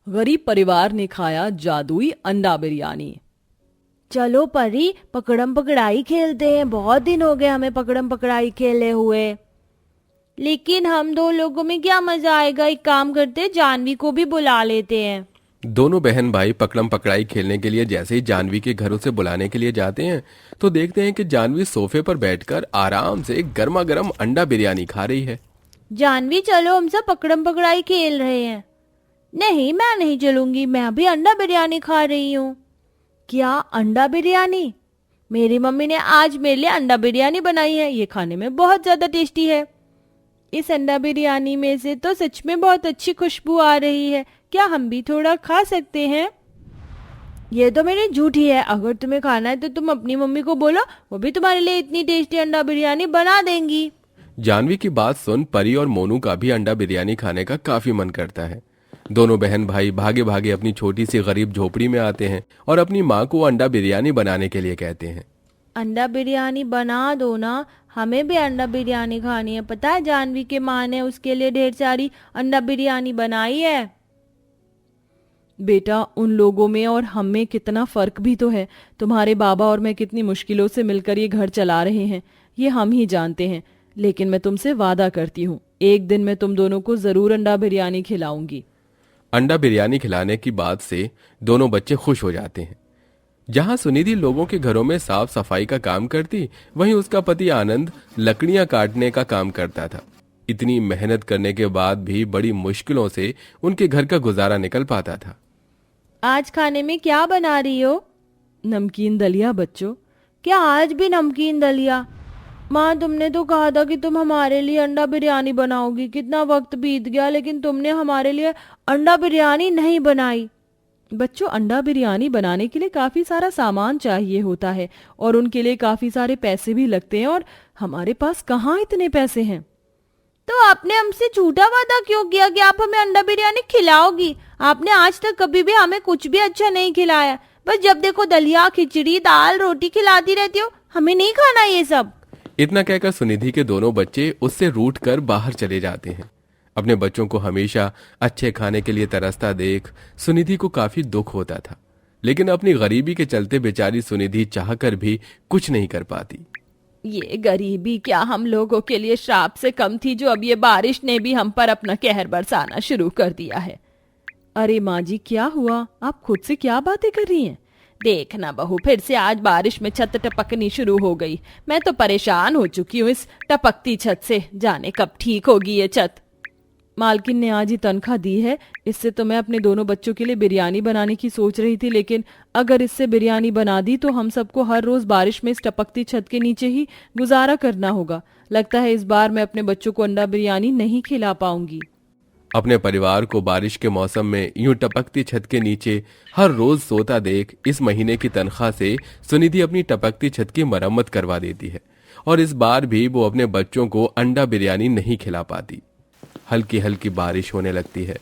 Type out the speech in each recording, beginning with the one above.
गरीब परिवार ने खाया जादुई अंडा बिरयानी। चलो परी, पकड़म पकड़ाई खेलते हैं। बहुत दिन हो गए हमें पकड़म पकड़ाई खेले हुए। लेकिन हम दो लोगों में क्या मजा आएगा, एक काम करते हैं, जानवी को भी बुला लेते हैं। दोनों बहन भाई पकड़म पकड़ाई खेलने के लिए जैसे ही जानवी के घर उसे बुलाने के लिए जाते हैं तो देखते हैं कि जानवी सोफे पर बैठकर आराम से गर्मा गर्म अंडा बिरयानी खा रही है। जानवी चलो, हम सब पकड़म पकड़ाई खेल रहे हैं। नहीं, मैं नहीं चलूंगी, मैं अभी अंडा बिरयानी खा रही हूँ। क्या अंडा बिरयानी? मेरी मम्मी ने आज मेरे लिए अंडा बिरयानी बनाई है, ये खाने में बहुत ज्यादा टेस्टी है। इस अंडा बिरयानी में से तो सच में बहुत अच्छी खुशबू आ रही है, क्या हम भी थोड़ा खा सकते हैं? ये तो मेरी झूठी है, अगर तुम्हें खाना है तो तुम अपनी मम्मी को बोलो, वो भी तुम्हारे लिए इतनी टेस्टी अंडा बिरयानी बना देंगी। जानवी की बात सुन परी और मोनू का भी अंडा बिरयानी खाने का काफी मन करता है। दोनों बहन भाई भागे भागे अपनी छोटी सी गरीब झोपड़ी में आते हैं और अपनी माँ को अंडा बिरयानी बनाने के लिए कहते हैं। अंडा बिरयानी बना दो ना, हमें भी अंडा बिरयानी खानी है। पता है जानवी के माँ ने उसके लिए ढेर सारी अंडा बिरयानी बनाई है। बेटा, उन लोगों में और हम में कितना फर्क भी तो है। तुम्हारे बाबा और मैं कितनी मुश्किलों से मिलकर ये घर चला रहे हैं, ये हम ही जानते हैं। लेकिन मैं तुमसे वादा करती हूँ, एक दिन मैं तुम दोनों को जरूर अंडा बिरयानी खिलाऊंगी। अंडा बिरयानी खिलाने की बात से दोनों बच्चे खुश हो जाते हैं। जहां सुनिधि लोगों के घरों में साफ सफाई का काम करती, वहीं उसका पति आनंद लकड़ियां काटने का काम करता था। इतनी मेहनत करने के बाद भी बड़ी मुश्किलों से उनके घर का गुजारा निकल पाता था। आज खाने में क्या बना रही हो? नमकीन दलिया बच्चों। क्या आज भी नमकीन दलिया? माँ, तुमने तो कहा था कि तुम हमारे लिए अंडा बिरयानी बनाओगी। कितना वक्त बीत गया, लेकिन तुमने हमारे लिए अंडा बिरयानी नहीं बनाई। बच्चों, अंडा बिरयानी बनाने के लिए काफी सारा सामान चाहिए होता है और उनके लिए काफी सारे पैसे भी लगते हैं, और हमारे पास कहाँ इतने पैसे हैं। तो आपने हमसे झूठा वादा क्यों किया कि आप हमें अंडा बिरयानी खिलाओगी? आपने आज तक कभी भी हमें कुछ भी अच्छा नहीं खिलाया। बस जब देखो दलिया, खिचड़ी, दाल, रोटी खिलाती रहती हो। हमें नहीं खाना ये सब। इतना कहकर सुनिधि के दोनों बच्चे उससे रूठ कर बाहर चले जाते हैं। अपने बच्चों को हमेशा अच्छे खाने के लिए तरसता देख सुनिधि को काफी दुख होता था, लेकिन अपनी गरीबी के चलते बेचारी सुनिधि चाहकर भी कुछ नहीं कर पाती। ये गरीबी क्या हम लोगों के लिए श्राप से कम थी, जो अब ये बारिश ने भी हम पर अपना कहर बरसाना शुरू कर दिया है। अरे माँ जी, क्या हुआ? आप खुद से क्या बातें कर रही हैं? देखना बहू, फिर से आज बारिश में छत टपकनी शुरू हो गई। मैं तो परेशान हो चुकी हूँ इस टपकती छत से, जाने कब ठीक होगी ये छत। मालकिन ने आज ही तनख्वाह दी है, इससे तो मैं अपने दोनों बच्चों के लिए बिरयानी बनाने की सोच रही थी, लेकिन अगर इससे बिरयानी बना दी तो हम सबको हर रोज बारिश में इस टपकती छत के नीचे ही गुजारा करना होगा। लगता है इस बार मैं अपने बच्चों को अंडा बिरयानी नहीं खिला पाऊंगी। अपने परिवार को बारिश के मौसम में यूं टपकती छत के नीचे हर रोज सोता देख इस महीने की तनख्वाह से सुनिधि अपनी टपकती छत की मरम्मत करवा देती है, और इस बार भी वो अपने बच्चों को अंडा बिरयानी नहीं खिला पाती। हल्की हल्की बारिश होने लगती है।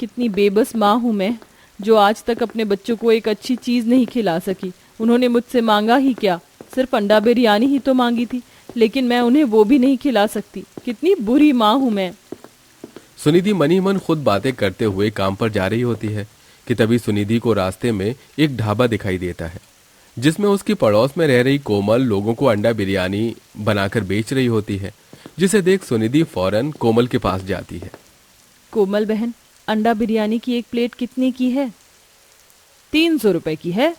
कितनी बेबस माँ हूँ मैं, जो आज तक अपने बच्चों को एक अच्छी चीज नहीं खिला सकी। उन्होंने मुझसे मांगा ही क्या, सिर्फ अंडा बिरयानी ही तो मांगी थी, लेकिन मैं उन्हें वो भी नहीं खिला सकती। कितनी बुरी माँ हूँ मैं। सुनिधि मन ही मन खुद बातें करते हुए काम पर जा रही होती है कि तभी सुनिधि को रास्ते में एक ढाबा दिखाई देता है, जिसमें उसकी पड़ोस में रह रही कोमल लोगों को अंडा बिरयानी बनाकर बेच रही होती है, जिसे देख सुनिधि फौरन कोमल के पास जाती है। कोमल बहन, अंडा बिरयानी की एक प्लेट कितने की है? 300 रुपए की है।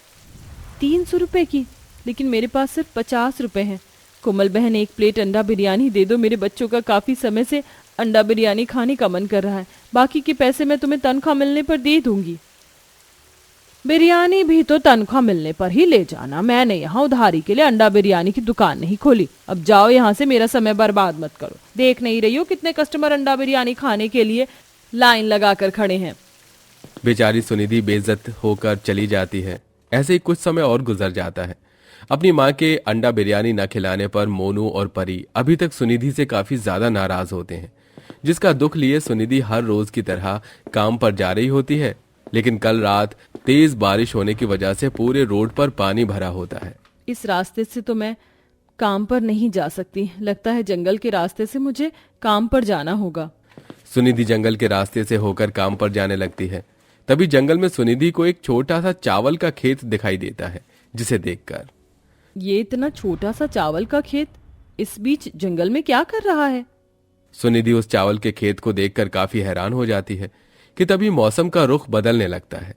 300 रुपए की? लेकिन मेरे पास सिर्फ 50 रुपए हैं। कोमल बहन, एक प्लेट अंडा बिरयानी दे दो, मेरे बच्चों का काफी समय से अंडा बिरयानी खाने का मन कर रहा है। बाकी के पैसे मैं तुम्हें तनख्वाह मिलने पर दे दूंगी। बिरयानी भी तो तनख्वाह मिलने पर ही ले जाना, मैंने यहाँ उधारी के लिए अंडा बिरयानी की दुकान नहीं खोली। अब जाओ यहाँ से, मेरा समय बर्बाद मत करो। देख नहीं रही हो कितने कस्टमर अंडा बिरयानी खाने के लिए लाइन लगा कर खड़े हैं। बेचारी सुनिधि बेइज्जत होकर चली जाती है। ऐसे ही कुछ समय और गुजर जाता है। अपनी माँ के अंडा बिरयानी न खिलाने पर मोनू और परी अभी तक सुनिधि से काफी ज्यादा नाराज होते हैं, जिसका दुख लिए सुनिधि हर रोज की तरह काम पर जा रही होती है। लेकिन कल रात तेज बारिश होने की वजह से पूरे रोड पर पानी भरा होता है। इस रास्ते से तो मैं काम पर नहीं जा सकती, लगता है जंगल के रास्ते से मुझे काम पर जाना होगा। सुनिधि जंगल के रास्ते से होकर काम पर जाने लगती है। तभी जंगल में सुनिधि को एक छोटा सा चावल का खेत दिखाई देता है, जिसे देखकर ये इतना छोटा सा चावल का खेत इस बीच जंगल में क्या कर रहा है? सुनिधि उस चावल के खेत को देखकर काफी हैरान हो जाती है कि तभी मौसम का रुख बदलने लगता है।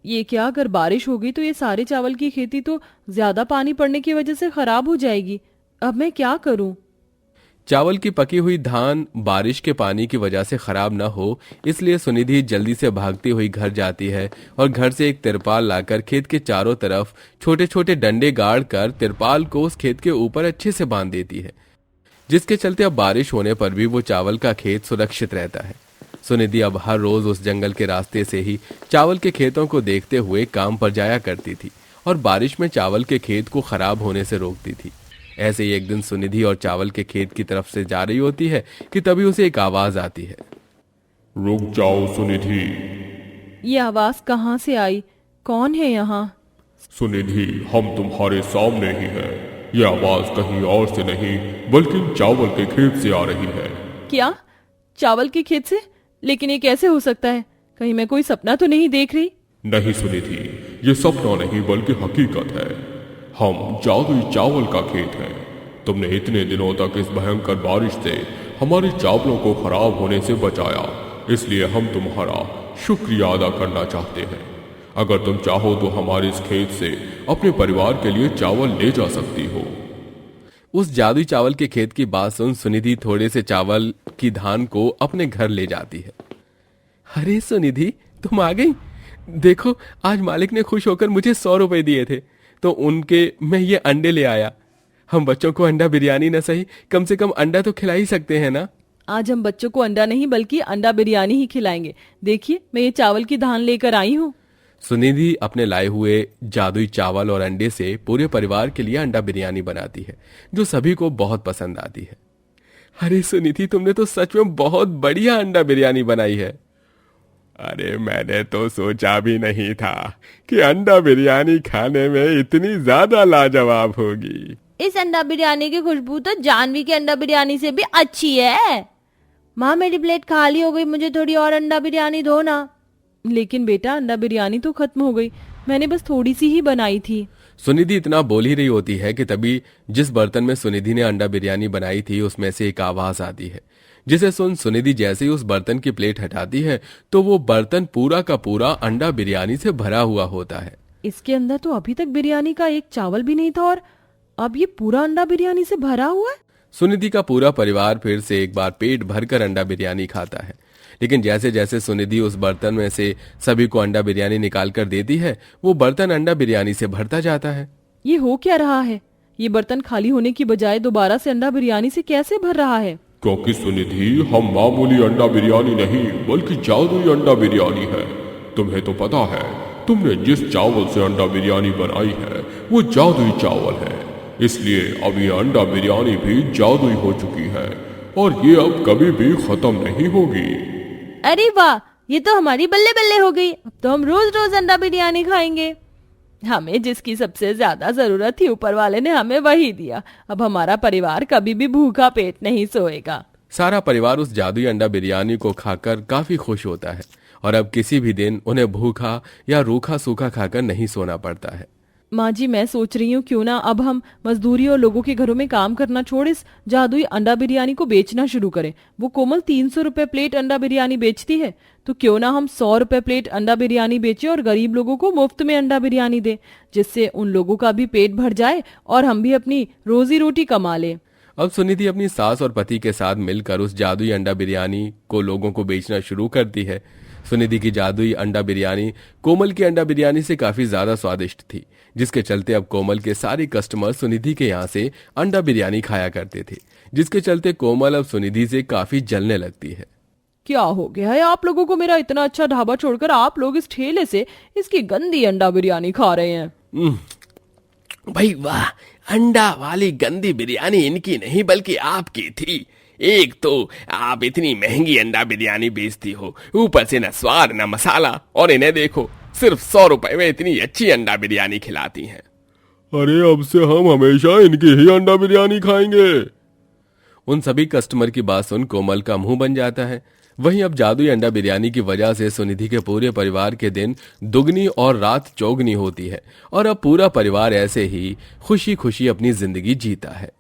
ये क्या, अगर बारिश होगी तो ये सारे चावल की खेती तो ज्यादा पानी पड़ने की वजह से खराब हो जाएगी। अब मैं क्या करूं? चावल की पकी हुई धान बारिश के पानी की वजह से खराब न हो, इसलिए सुनिधि जल्दी से भागती हुई घर जाती है और घर से एक तिरपाल लाकर खेत के चारों तरफ छोटे छोटे डंडे गाड़ कर तिरपाल को उस खेत के ऊपर अच्छे से बांध देती है, जिसके चलते अब बारिश होने पर भी वो चावल का खेत सुरक्षित रहता है। सुनिधि अब हर रोज उस जंगल के रास्ते से ही चावल के खेतों को देखते हुए काम पर जाया करती थी और बारिश में चावल के खेत को खराब होने से रोकती थी। ऐसे ही एक दिन सुनिधि और चावल के खेत की तरफ से जा रही होती है कि तभी उसे एक आवाज आती है। रुक जाओ सुनिधि। ये आवाज कहाँ से आई? कौन है यहाँ? सुनिधि, हम तुम्हारे सामने ही हैं। ये आवाज कहीं और से नहीं बल्कि चावल के खेत से आ रही है। क्या? चावल के खेत से? लेकिन ये कैसे हो सकता है? कहीं मैं कोई सपना तो नहीं देख रही? नहीं सुनिधि, ये सपना नहीं बल्कि हकीकत है। हम जादुई चावल का खेत हैं। तुमने इतने दिनों तक इस भयंकर बारिश से हमारे चावलों को खराब होने से बचाया, इसलिए हम तुम्हारा शुक्रिया अदा करना चाहते हैं। अगर तुम चाहो तो हमारे इस खेत से अपने परिवार के लिए चावल ले जा सकती हो। उस जादुई चावल के खेत की बात सुन सुनिधि थोड़े से चावल की धान को अपने घर ले जाती है। अरे सुनिधि, तुम आ गई। देखो, आज मालिक ने खुश होकर मुझे 100 रुपए दिए थे, तो उनके मैं ये अंडे ले आया। हम बच्चों को अंडा बिरयानी न सही, कम से कम अंडा तो खिला ही सकते हैं ना। आज हम बच्चों को अंडा नहीं बल्कि अंडा बिरयानी ही खिलाएंगे। देखिए, मैं ये चावल की धान लेकर आई हूँ। सुनिधि अपने लाए हुए जादुई चावल और अंडे से पूरे परिवार के लिए अंडा बिरयानी बनाती है, जो सभी को बहुत पसंद आती है। अरे सुनिधि, तुमने तो सच में बहुत बढ़िया अंडा बिरयानी बनाई है। अरे मैंने तो सोचा भी नहीं था कि अंडा बिरयानी खाने में इतनी ज्यादा लाजवाब होगी। इस अंडा बिरयानी की खुशबू तो जानवी की अंडा बिरयानी से भी अच्छी है। माँ, मेरी प्लेट खाली हो गई, मुझे थोड़ी और अंडा बिरयानी दो ना। लेकिन बेटा, अंडा बिरयानी तो खत्म हो गई, मैंने बस थोड़ी सी ही बनाई थी। सुनिधि इतना बोल ही रही होती है कि तभी जिस बर्तन में सुनिधि ने अंडा बिरयानी बनाई थी उसमें से एक आवाज आती है, जिसे सुन सुनिधि जैसे ही उस बर्तन की प्लेट हटाती है तो वो बर्तन पूरा का पूरा अंडा बिरयानी से भरा हुआ होता है। इसके अंदर तो अभी तक बिरयानी का एक चावल भी नहीं था और अब ये पूरा अंडा बिरयानी से भरा हुआ है। सुनिधि का पूरा परिवार फिर से एक बार पेट भरकर अंडा बिरयानी खाता है, लेकिन जैसे जैसे सुनिधि उस बर्तन में से सभी को अंडा बिरयानी निकाल कर देती है, वो बर्तन अंडा बिरयानी से भरता जाता है। ये हो क्या रहा है? ये बर्तन खाली होने की बजाय दोबारा से अंडा बिरयानी से कैसे भर रहा है? क्योंकि सुनिधि, हम मामूली अंडा बिरयानी नहीं बल्कि जादुई अंडा बिरयानी है। तुम्हें तो पता है, तुमने जिस चावल से अंडा बिरयानी बनाई है वो जादुई चावल है, इसलिए अब ये अंडा बिरयानी भी जादुई हो चुकी है और ये अब कभी भी खत्म नहीं होगी। अरे वाह, ये तो हमारी बल्ले बल्ले हो गई। अब तो हम रोज रोज अंडा बिरयानी खाएंगे। हमें जिसकी सबसे ज्यादा जरूरत थी ऊपर वाले ने हमें वही दिया। अब हमारा परिवार कभी भी भूखा पेट नहीं सोएगा। सारा परिवार उस जादुई अंडा बिरयानी को खाकर काफी खुश होता है और अब किसी भी दिन उन्हें भूखा या रूखा सूखा खाकर नहीं सोना पड़ता है। माँ जी, मैं सोच रही हूँ क्यों ना अब हम मजदूरी और लोगों के घरों में काम करना छोड़ इस जादुई अंडा बिरयानी को बेचना शुरू करें। वो कोमल 300 रुपए प्लेट अंडा बिरयानी बेचती है, तो क्यों ना हम 100 रुपए प्लेट अंडा बिरयानी बेचें और गरीब लोगों को मुफ्त में अंडा बिरयानी दें, जिससे उन लोगों का भी पेट भर जाए और हम भी अपनी रोजी रोटी कमा लें। अब सुनिधि अपनी सास और पति के साथ मिलकर उस जादुई अंडा बिरयानी को लोगों को बेचना शुरू करती है। सुनिधि की जादुई अंडा बिरयानी कोमल की अंडा बिरयानी से काफी ज्यादा स्वादिष्ट थी, जिसके चलते अब कोमल के सारे कस्टमर सुनिधि के यहाँ से अंडा बिरयानी खाया करते थे, जिसके चलते कोमल अब सुनिधि से काफी जलने लगती है। क्या हो गया है आप लोगों को? मेरा इतना अच्छा ढाबा छोड़कर आप लोग इस ठेले से इसकी गंदी अंडा बिरयानी खा रहे हैं। भाई वाह, अंडा वाली गंदी बिरयानी इनकी नहीं बल्कि आपकी थी। एक तो आप इतनी महंगी अंडा बिरयानी बेचती हो, ऊपर से न स्वाद न मसाला, और इन्हें देखो सिर्फ 100 रुपए में इतनी अच्छी अंडा बिरयानी खिलाती हैं। अरे अब से हम हमेशा इनकी ही अंडा बिरयानी खाएंगे। उन सभी कस्टमर की बात सुन कोमल का मुंह बन जाता है। वहीं अब जादुई अंडा बिरयानी की वजह से सुनिधि के पूरे परिवार के दिन दुगनी और रात चौगनी होती है और अब पूरा परिवार ऐसे ही खुशी खुशी अपनी जिंदगी जीता है।